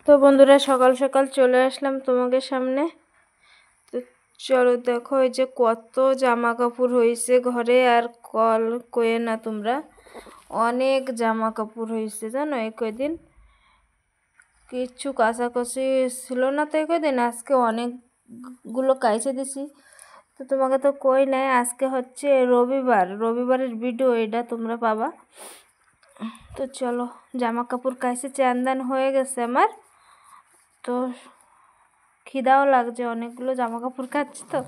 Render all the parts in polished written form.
তো বন্ধুরা সকাল সকাল চলে আসলাম তোমাদের সামনে। তো চলো দেখো এই যে কত জামা কাপড় হয়েছে ঘরে, আর কল কয়ে না তোমরা, অনেক জামা কাপড় হয়েছে জানো। এই কয়দিন কিচ্ছু কাচাকুচি ছিল না, তো এই কয়দিন আজকে অনেকগুলো কাইচে দিছি। তো তোমাকে তো কই নাই, আজকে হচ্ছে রবিবারের ভিডিও এটা তোমরা পাবা। তো চলো, জামা কাপড় কাইচে চান হয়ে গেছে আমার। তো খিদাও লাগছে, অনেকগুলো জামা কাপড় কাচ্ছি, তো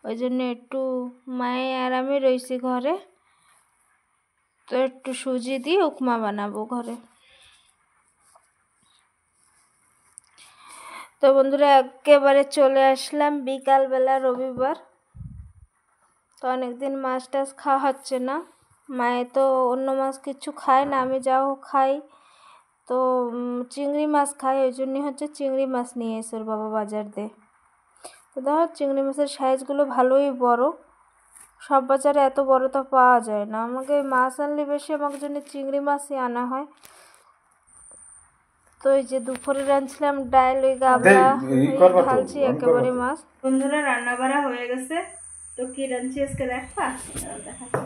ওই জন্য একটু মায়ে আর আমি রয়েছি ঘরে। তো একটু সুজি দিয়ে উপমা বানাবো ঘরে। তো বন্ধুরা একেবারে চলে আসলাম বিকালবেলা, রবিবার। তো অনেকদিন মাছ টাছ খাওয়া হচ্ছে না, মায়ে তো অন্য মাছ কিছু খায় না, আমি যাও খাই। তো চিংড়ি মাছ খাই, ওই জন্যই হচ্ছে চিংড়ি মাছ নিয়ে এসে ওর বাবা বাজার দিয়ে। তো দেখো চিংড়ি মাছের সাইজগুলো ভালোই বড়, সব বাজারে এত বড় তো পাওয়া যায় না। আমাকে মাছ আনলে বেশি আমার জন্য চিংড়ি মাছই আনা হয়। তো এই যে দুপুরে রাঁধছিলাম ডাল, ওই গাবলা ঢালছি একেবারে মাছ। বন্ধুরা রান্না বাড়া হয়ে গেছে। তো কি রাঁধছি আজকে দেখবা, দেখাচ্ছি।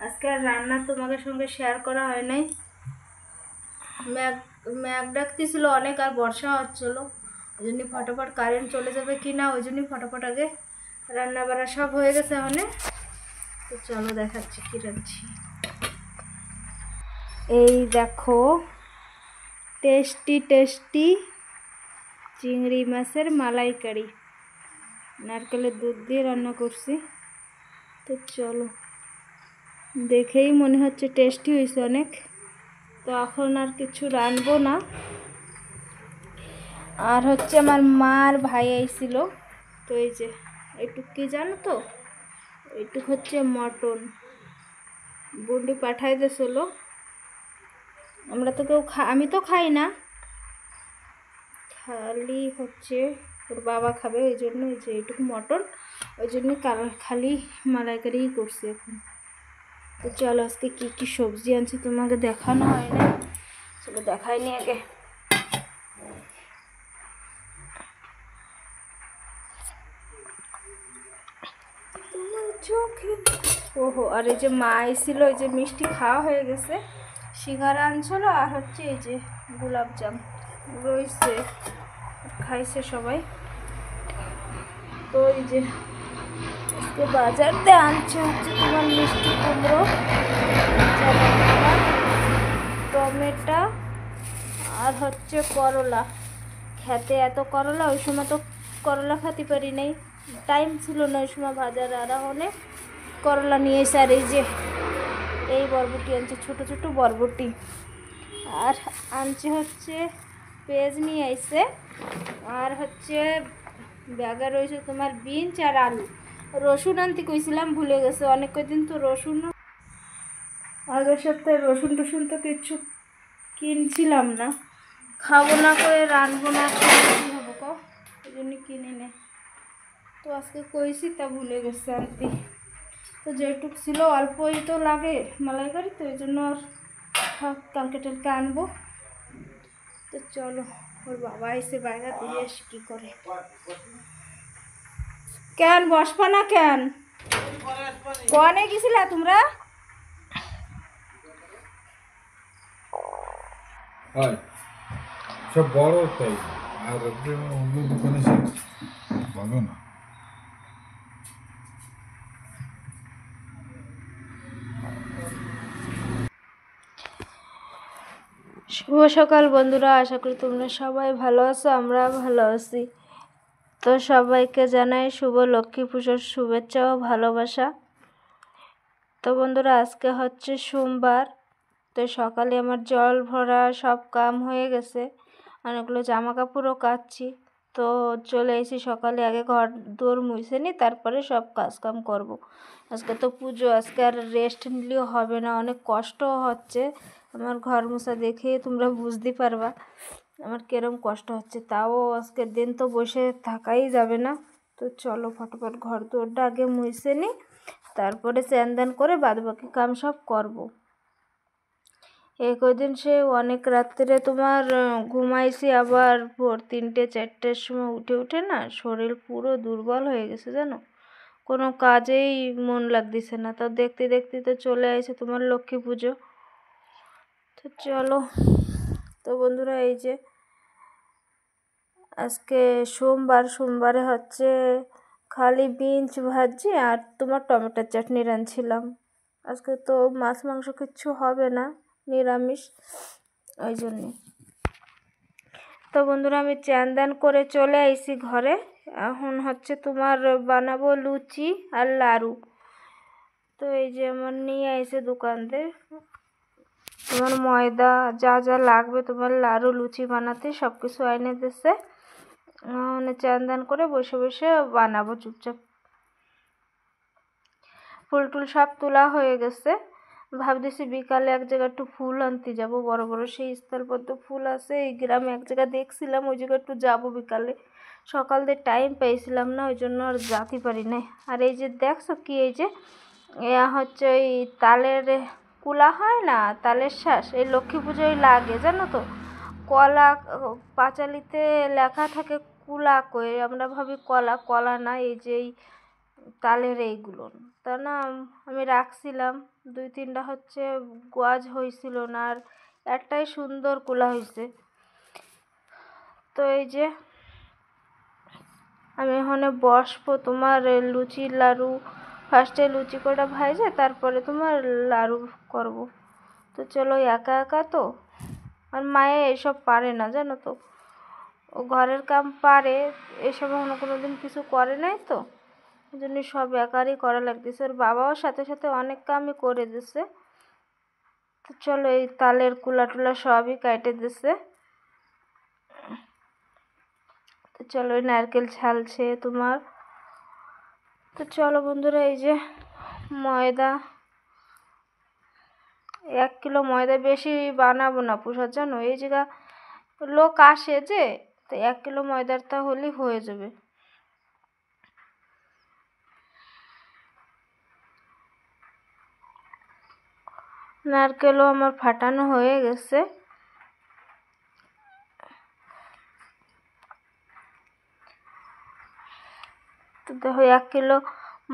আজকে আর রান্না তোমাদের সঙ্গে শেয়ার করা হয় নাই, ম্যাগ ডাকতেছিল অনেক, আর বর্ষা হচ্ছিল, ওই জন্য ফটাফট কারেন্ট চলে যাবে কি না, ওই জন্যই ফটাফট আগে রান্না বাড়া সব হয়ে গেছে ওখানে। তো চলো দেখাচ্ছি কি রাঁধছি। এই দেখো টেস্টি টেস্টি চিংড়ি মাছের মালাইকারি, নারকেলের দুধ দিয়ে রান্না করছি। তো চলো, দেখেই মনে হচ্ছে টেস্টি হয়েছে অনেক। তো এখন আর কিছু রাঁধবো না। আর হচ্ছে আমার মার ভাই আইছিল, তো এই যে একটু কি জানো তো, একটু হচ্ছে মটন বুন্ডি পাঠাই দিয়েছিল। আমরা তো কেউ আমি তো খাই না, খালি হচ্ছে ওর বাবা খাবে, ওই জন্য ওই যে এইটুকু মটন, ওই জন্য খালি মালাইকারিই করছি এখন। তো চলো আজকে কী কী সবজি আনছি তোমাকে দেখানো হয় না, চলো দেখাইনি আগে। ওহো, আর এই যে মা আইছিল, ওই যে মিষ্টি খাওয়া হয়ে গেছে, সিঙ্গারা আনছিল, আর হচ্ছে এই যে গোলাপজাম রয়েছে, খাইছে সবাই। তো এই যে আজকে বাজারতে আনছে হচ্ছে তোমার মিষ্টি কুমড়ো, টমেটো, আর হচ্ছে করলা। খেতে এত করলা, ওই সময় তো করলা খেতে পারি নাই, টাইম ছিল না ওই সময় বাজারে, আর অনেক করলা নিয়ে এসে। আর এই যে এই বরবটি আনছে, ছোটো ছোটো বরবটি, আর আনছে হচ্ছে পেঁয়াজ নিয়ে আইছে, আর হচ্ছে ব্যাগে রয়েছে তোমার বিনস আর আলু। রসুন আনতে কইছিলাম, ভুলে গেছে, অনেক কদিন তো রসুন, আগের সপ্তাহে রসুন টসুন তো কিচ্ছু কিনছিলাম না, খাবো না করে রানবো না করে কী হবো কো, ওই জন্য কিনে নে। তো আজকে কইছি তা ভুলে গেছে আনতে। তো যেটুক ছিল অল্পই তো লাগে মালাইকারি, তো ওই জন্য আর কালকে টালকে আনবো। তো চলো, ওর বাবা এসে বাইরে দিয়ে এসে কী করে। কেন বসবা না কেন, কনে গেছিলা তোমরা? সব বড় তাই, আর অন্য দোকানে সে ভালো না। শুভ সকাল বন্ধুরা, আশা করি তোমরা সবাই ভালো আছো, আমরা ভালো আছি। তো সবাইকে জানাই শুভ লক্ষ্মী পুজোর শুভেচ্ছা ও ভালোবাসা। তো বন্ধুরা আজকে হচ্ছে সোমবার। তো সকালে আমার জল ভরা সব কাম হয়ে গেছে, অনেকগুলো জামা কাপড়ও কাচ্ছি। তো চলে এসেছি সকালে, আগে ঘর দুয়ার মুছে নি, তারপরে সব কাজকাম করব। আজকে তো পুজো, আজকে আর রেস্ট নিলেও হবে না, অনেক কষ্টও হচ্ছে। আমার ঘর মুছা দেখে তোমরা বুঝতে পারবা আমার কিরম কষ্ট হচ্ছে, তাও আজকের দিন তো বসে থাকাই যাবে না। তো চলো ফটাফট ঘর দুয়ারটা আগে মুছে নিই, তারপরে স্নান দান করে বাদবাকি কাম সব করব। এই কদিন সে অনেক রাত্রে তোমার ঘুমাইছি, আবার ভোর 3টে 4টের সময় উঠে উঠে না শরীর পুরো দুর্বল হয়ে গেছে জানো, কোনো কাজেই মন লাগতেছে না। তো দেখতে দেখতে তো চলে আসে তোমার লক্ষ্মী পুজো। তো চলো, তো বন্ধুরা এই যে আজকে সোমবারে হচ্ছে খালি বিনস ভাজি আর তোমার টমেটোর চাটনি রাঁধছিলাম। আজকে তো মাছ মাংস কিচ্ছু হবে না, নিরামিষ, ওই জন্যে। তো বন্ধুরা আমি চান দান করে চলে আইছি ঘরে। এখন হচ্ছে তোমার বানাবো লুচি আর লাড়ু। তো এই যে আমার নিয়ে আইছে দোকানদের তোমার ময়দা, যা যা লাগবে তোমার লাড়ু লুচি বানাতে সব কিছু এনে দিচ্ছে। মানে চান দান করে বসে বসে বানাবো চুপচাপ। ফুল টুল সব তোলা হয়ে গেছে। ভাবতেছি বিকালে এক জায়গায় একটু ফুল আনতে যাব, বড় বড় সেই স্থলপদ্ম ফুল আছে এই গ্রামে, এক জায়গায় দেখছিলাম, ওই জায়গায় একটু যাবো বিকালে। সকাল দিয়ে টাইম পেয়েছিলাম না, ওই জন্য আর যেতে পারি নাই। আর এই যে দেখছো কি, এই যে হচ্ছে ওই তালের কুলা হয় না, তালের শ্বাস, এই লক্ষ্মী পুজোয় লাগে জানো তো। কলা পাঁচালিতে লেখা থাকে কুলা কই, আমরা ভাবি কলা, কলা না, এই যে এই তালের এইগুলো। তা না আমি রাখছিলাম 2-3টা হচ্ছে গোয়াজ হয়েছিল না, আর একটাই সুন্দর কুলা হয়েছে। তো এই যে আমি এখানে বসবো তোমার লুচি লাড়ু, ফার্স্টে লুচি কটা ভাজে তারপরে তোমার লাড়ু করব। তো চলো, একা একা তো, আর মায়ে এসব পারে না জানো তো, ও ঘরের কাম পারে, এসব এখনো কোনো দিন কিছু করে নাই, তো ওই জন্য সব একারই করা লাগতেছে। ওর বাবাও সাথে সাথে অনেক কামই করে দিছে। তো চলো, এই তালের কুলা টুলা সবই কাটে দিছে। তো চলো, ওই নারকেল ছালছে তোমার। তো চলো বন্ধুরা, এই যে ময়দা 1 কিলো ময়দা, বেশি বানাবো না প্রসাদ জানো, এই জায়গা লোক আসে যে, তো 1 কিলো ময়দারটা হলেই হয়ে যাবে। নারকেলও আমার ফাটানো হয়ে গেছে। তো দেখো 1 কিলো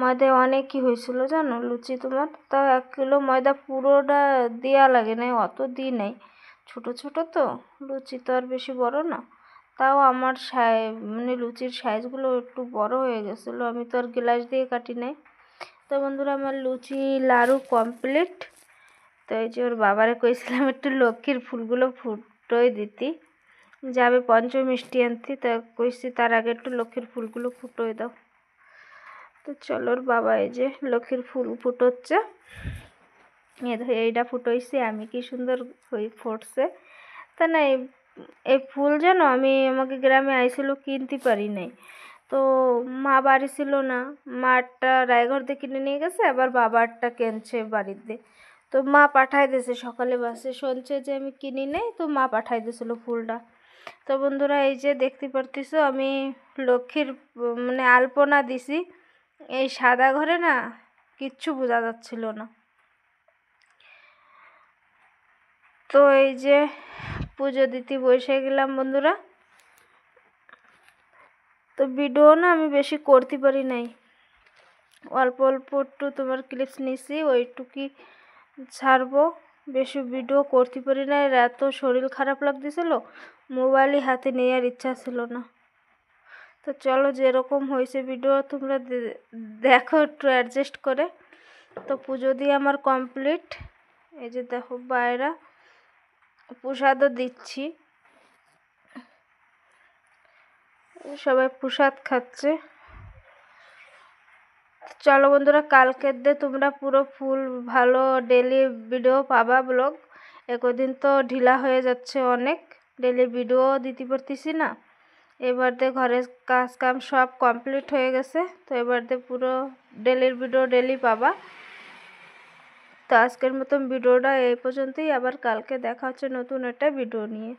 ময়দায় অনেকই হয়েছিল জানো লুচি তোমার। তাও 1 কিলো ময়দা পুরোটা দেওয়া লাগে না, অত দিই নাই, ছোট ছোট তো লুচি তো আর বেশি বড় না। তাও আমার মানে লুচির সাইজগুলো একটু বড় হয়ে গেছিলো, আমি তো আর গ্লাস দিয়ে কাটি নাই। তো বন্ধুরা আমার লুচি লাড়ু কমপ্লিট। তো এই যে ওর বাবারে কইছিলাম একটু লক্ষ্মীর ফুলগুলো ফুটোই দিতি, যাবে পঞ্চমী মিষ্টি আনতি, তা কইছি তার আগে একটু লক্ষ্মীর ফুলগুলো ফুটোই দাও। তো চলো, ওর বাবা এই যে লক্ষ্মীর ফুল ফুটোচ্ছে, এইটা ফুটোইছি আমি, কি সুন্দর ফুটছে। তা না এই ফুল যেন আমি, আমাকে গ্রামে আইছিল কিনতে পারি নাই, তো মা বাড়ি ছিল না, মারটা রায়গড় দিয়ে কিনে নিয়ে গেছে, আবার বাবারটা কিনছে বাড়িতে। তো মা পাঠায় দিয়েছে সকালে বাসে, শুনছে যে আমি কিনি নাই, তো মা পাঠায় দিয়েছিল ফুলটা। তো বন্ধুরা এই যে দেখতে পারতেছো আমি লক্ষ্মীর মানে আলপনা দিছি, এই সাদা ঘরে না কিচ্ছু বোঝা যাচ্ছিল না। তো এই যে পুজো দিতে বসে গেলাম বন্ধুরা। তো ভিডিও না আমি বেশি করতে পারি নাই, অল্প অল্প একটু তোমার ক্লিপস নিছি, ওইটুকুই ছাড়বো, বেশি ভিডিও করতে পারি না। এত শরীর খারাপ লাগতেছিল, মোবাইলই হাতে নেওয়ার ইচ্ছা ছিল না। তো চলো, যেরকম হয়েছে ভিডিও তোমরা দেখো একটু অ্যাডজাস্ট করে। তো পুজো দিয়ে আমার কমপ্লিট। এই যে দেখো বাইরা প্রসাদও দিচ্ছি, সবাই প্রসাদ খাচ্ছে। চলো বন্ধুরা, কালকের দিয়ে তোমরা পুরো ফুল ভালো ডেলি ভিডিও পাবা, ব্লগ। একদিন তো ঢিলা হয়ে যাচ্ছে অনেক, ডেলি ভিডিও দিতে পারতেছি না। এবার দিয়ে ঘরের কাজ কাম সব কমপ্লিট হয়ে গেছে, তো এবার দিয়ে পুরো ডেলির ভিডিও ডেলি পাবা। তো আজকের মতন ভিডিওটা এই পর্যন্তই, আবার কালকে দেখা হচ্ছে নতুন একটা ভিডিও নিয়ে।